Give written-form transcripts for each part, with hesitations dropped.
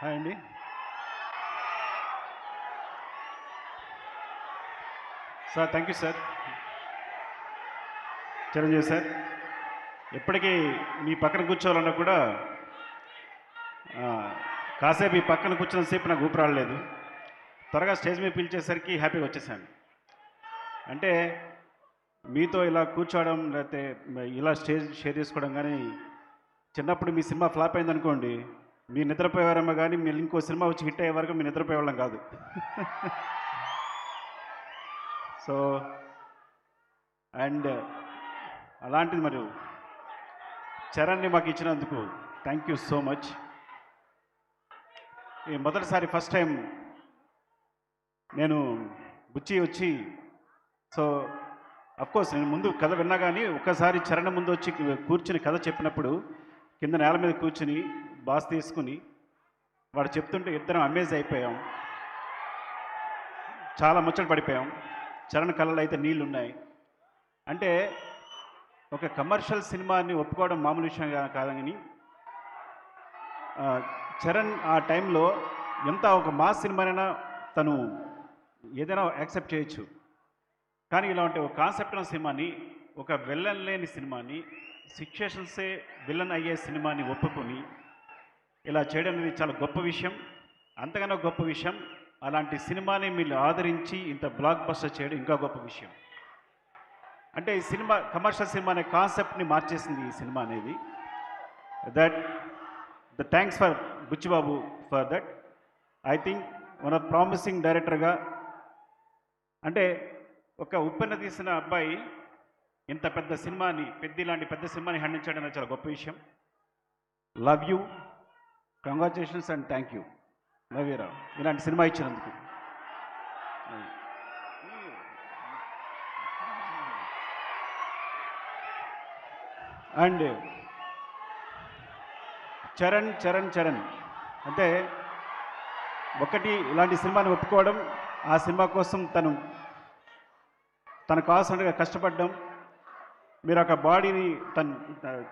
Hi అండి. Sir thank you sir. Chiranjeevi sir, ఎప్పటికీ మీ పక్కన కూర్చోవాలన్నా కూడా ఆ, కాసేపు ఈ పక్కన కూర్చున్నంతసేపు నాకు ఊపిరి రాలేదు. త్వరగా స్టేజ్ మీద పిలిచేసరికి హ్యాపీగా వచ్చేసాను. అంటే మీతో ఇలా కూర్చోవడం లేకపోతే ఇలా స్టేజ్ షేర్ చేసుకోవడం కానీ, చిన్నప్పుడు మీ సినిమా ఫ్లాప్ అయిందనుకోండి, మీరు నిద్రపోయేవారమ్మా కానీ మీరు ఇంకో సినిమా వచ్చి హిట్ అయ్యే వరకు మీరు నిద్రపోయేవాళ్ళం కాదు. సో అండ్ అలాంటిది మరి చరణ్ని మాకు ఇచ్చినందుకు థ్యాంక్ యూ సో మచ్. ఈ మొదటిసారి ఫస్ట్ టైం నేను బుచ్చి వచ్చి, సో అఫ్కోర్స్ నేను ముందు కథ విన్నా కానీ ఒక్కసారి చరణ్ ముందు వచ్చి కూర్చుని కథ చెప్పినప్పుడు కింద నేల మీద కూర్చుని బాస్ తీసుకుని వాడు చెప్తుంటే ఇద్దరం అమేజ్ అయిపోయాం. చాలా ముచ్చట పడిపోయాం. చరణ్ కళ్ళలో అయితే నీళ్ళు ఉన్నాయి. అంటే ఒక కమర్షియల్ సినిమాని ఒప్పుకోవడం మామూలు విషయం కాదని, చరణ్ ఆ టైంలో ఎంత ఒక మాస్ సినిమానైనా తను ఏదైనా యాక్సెప్ట్ చేయొచ్చు. కానీ ఇలాంటి ఒక కాన్సెప్ట్ ఉన్న సినిమాని, ఒక విలన్ లేని సినిమాని, సిచ్యుయేషన్సే విలన్ అయ్యే సినిమాని ఒప్పుకొని ఇలా చేయడం అనేది చాలా గొప్ప విషయం. అంతకన్నా గొప్ప విషయం, అలాంటి సినిమాని మీరు ఆదరించి ఇంత బ్లాక్ బస్టర్ చేయడం ఇంకా గొప్ప విషయం. అంటే ఈ సినిమా కమర్షియల్ సినిమా అనే కాన్సెప్ట్ని మార్చేసింది ఈ సినిమా అనేది. That the thanks for Buchibabu for that. I think one of promising డైరెక్టర్గా, అంటే ఒక ఉప్పెన తీసిన అబ్బాయి ఇంత పెద్ద సినిమాని, ఇలాంటి పెద్ద సినిమాని హ్యాండిల్ చేయడం అనేది చాలా గొప్ప విషయం. Love you, congratulations and thank you. Love you రా, ఇలాంటి సినిమా ఇచ్చినందుకు. అండ్ చరణ్ చరణ్ చరణ్ అంటే ఒకటి ఇలాంటి సినిమాని ఒప్పుకోవడం, ఆ సినిమా కోసం తను కావాల్సినట్టుగా కష్టపడడం, మీరు ఒక బాడీని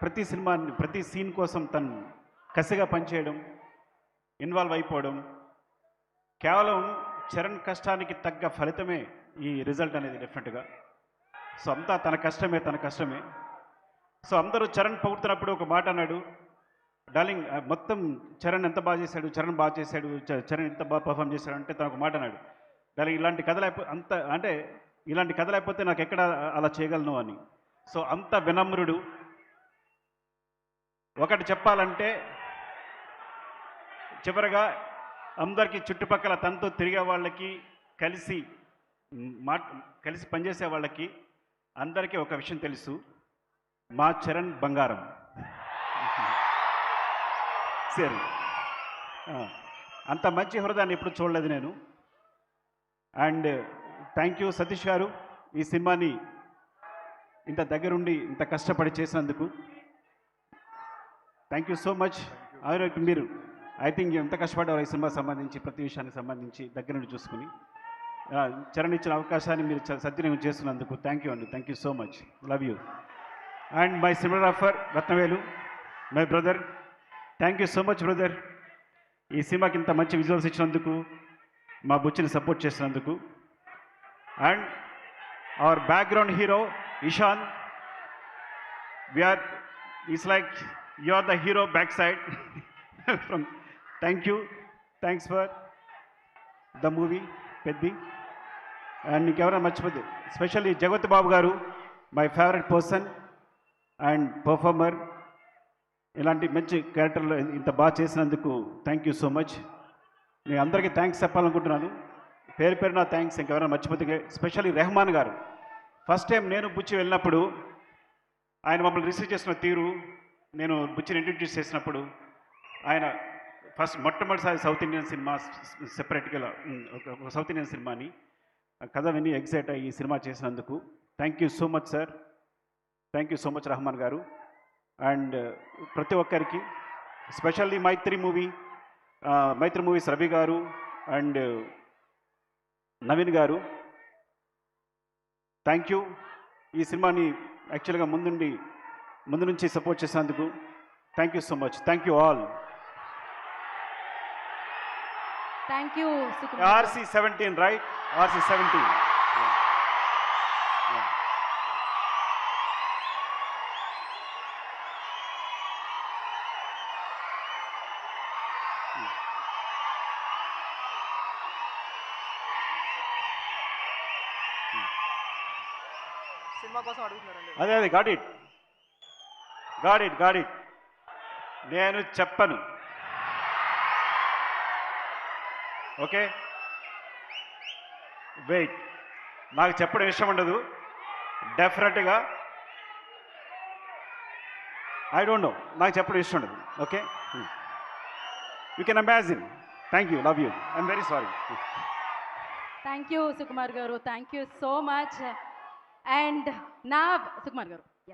ప్రతి సినిమాని ప్రతి సీన్ కోసం తను కసిగా పనిచేయడం, ఇన్వాల్వ్ అయిపోవడం, కేవలం చరణ్ కష్టానికి తగ్గ ఫలితమే ఈ రిజల్ట్ అనేది డెఫినెట్గా. సో అంతా తన కష్టమే. సో అందరూ చరణ్ పొగుడుతున్నప్పుడు ఒక మాట అన్నాడు, డార్లింగ్ మొత్తం చరణ్ ఎంత బాగా చేశాడు, చరణ్ ఎంత బాగా పర్ఫామ్ చేశాడు అంటే తను ఒక మాట అన్నాడు, డార్లింగ్ ఇలాంటి కథ లేకపోతే నాకు ఎక్కడ అలా చేయగలను అని. సో అంత వినమ్రుడు. ఒకటి చెప్పాలంటే, చివరగా అందరికీ చుట్టుపక్కల తనతో తిరిగే వాళ్ళకి, కలిసి పనిచేసే వాళ్ళకి అందరికీ ఒక విషయం తెలుసు, మా చరణ్ బంగారం. సరే, అంత మంచి హృదయాన్ని ఎప్పుడు చూడలేదు నేను. అండ్ థ్యాంక్ యూ సతీష్ గారు, ఈ సినిమాని ఇంత దగ్గరుండి ఇంత కష్టపడి చేసినందుకు థ్యాంక్ యూ సో మచ్. మీరు ఐ థింక్ ఎంత కష్టపడ్డారు ఈ సినిమా సంబంధించి, ప్రతి విషయానికి సంబంధించి దగ్గర నుండి చూసుకుని చరణ్ ఇచ్చిన అవకాశాన్ని మీరు సద్వినియోగం చేస్తున్నందుకు థ్యాంక్ యూ అండి. Thank you so much. Love you. And my cinematographer Rathnavelu, my brother, thank you so much brother. ఈ సినిమాకి ఇంత మంచి విజువల్స్ ఇచ్చినందుకు, మా బుచ్చిని సపోర్ట్ చేసినందుకు. And our background hero Ishan, is like you are the hero back side from. Thanks for the movie Peddi. And ఇంకెవరైనా మర్చిపోతే స్పెషల్లీ జగత్ బాబు గారు, my favourite person and performer. ఇలాంటి మంచి క్యారెక్టర్లు ఇంత బాగా చేసినందుకు థ్యాంక్ యూ సో మచ్. నేను అందరికీ థ్యాంక్స్ చెప్పాలనుకుంటున్నాను, పేరున థ్యాంక్స్. ఇంకెవరైనా మర్చిపోతే స్పెషల్లీ రెహమాన్ గారు. ఫస్ట్ టైం నేను బుచ్చి వెళ్ళినప్పుడు ఆయన మమ్మల్ని రిసీవ్ చేసిన తీరు, నేను బుచ్చిని ఇంట్రడ్యూస్ చేసినప్పుడు, ఆయన మొట్టమొదటిసారి సౌత్ ఇండియన్ సినిమా సెపరేట్గా ఒక సౌత్ ఇండియన్ సినిమాని కథ విని ఎగ్జైట్ అయ్యి ఈ సినిమా చేసినందుకు thank you so much sir. Thank you so much Rahman garu. And ప్రతి ఒక్కరికి, స్పెషల్లీ మైత్రి మూవీస్ రవి గారు అండ్ నవీన్ గారు, థ్యాంక్ యూ. ఈ సినిమాని యాక్చువల్గా ముందు నుంచి సపోర్ట్ చేసినందుకు thank you so much. Thank you all. Thank you Sukumar. RC17, right? RC17. Yeah. Yeah. Cinema కోసం అడుగుతున్నారండి. అదే గాట్ ఇట్. నేను చెప్పను. Okay, wait. నాకు చెప్పడం ఇష్టం ఉండదు డెఫినెట్గా. ఐ డోంట్ నో, నాకు చెప్పడం ఇష్టం ఉండదు. Okay, you can imagine. Thank you, love you, I'm very sorry. Thank you Sukumar గారు, thank you so much. And నా సుకుమార్ గారు